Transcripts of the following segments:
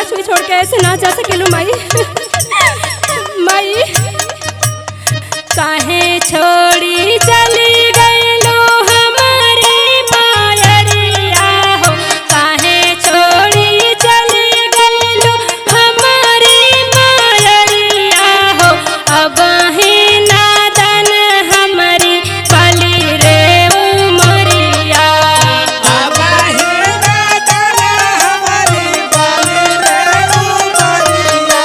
लक्ष्मी छोड़ के ऐसे ना जा सकेलू माई। माई काहे छोड़ी चली गईलू हमारी मायरिया हो, काहे छोड़ी चली गईलू हमारी मायरिया हो। अब ही नादन हमारी पली रे उमरिया, अब ही नादन हमारी पली रे उमरिया,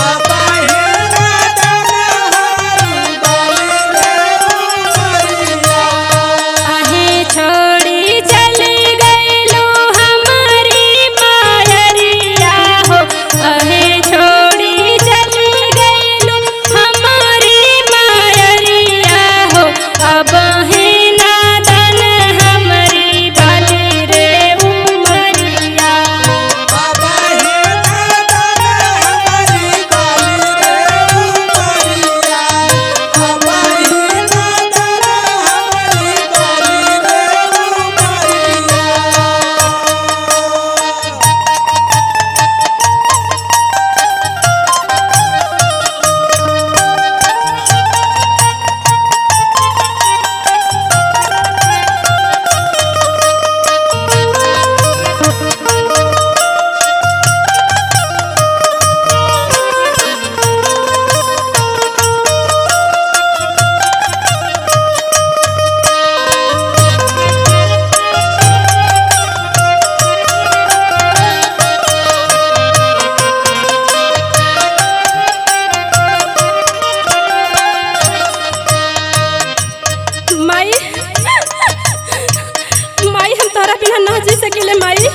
अब ही नादन हमारी पली रे उमरिया। काहे छोड़ी चली गईलू हमारी मायरिया हो, काहे छोड़ी चली गईलू हमारी मायरिया हो। अब ही नादन हमारी बाली रे उमरिया, अब ही नादन हमारी पली रे उमरिया, अब ही नादन हमारी पली रे उमरिया। माई माई हम तोरा बिना ना जी सकेले माई।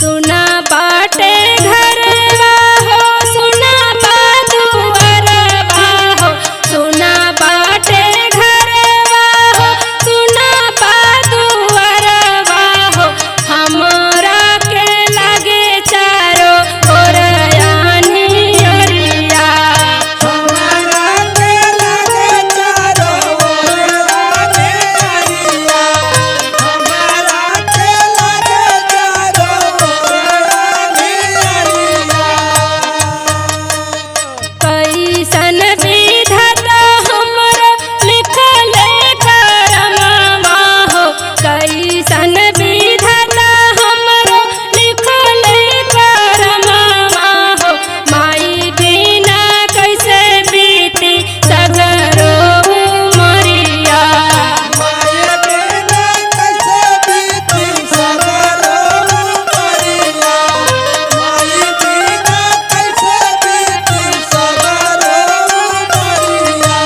सुना बाटे घरवा हो, सुना बा दुअरवा हो, सुना बाटे घरवा हो, सुना बा दुअरवा हो। हमरा के लागे चारो ओर आनियरिया, हमारा के लगे चारों ओर आनियरिया, हमारा के लगे चारों ओर आनियरिया। कैसन विधाता हमरो लिखले करमवा हो, कैसन विधाता हमरो लिखले करमवा हो। माई बिना कैसे बीती सगरो उमरिया, माय बिना कैसे बीती सगरो उमरिया, माय बिना कैसे बीती सगरो उमरिया।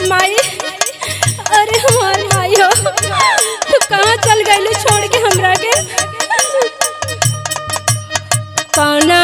माई अरे हमार माई हो, तू कहाँ चल गईलू छोड़ के हमरा के। कौना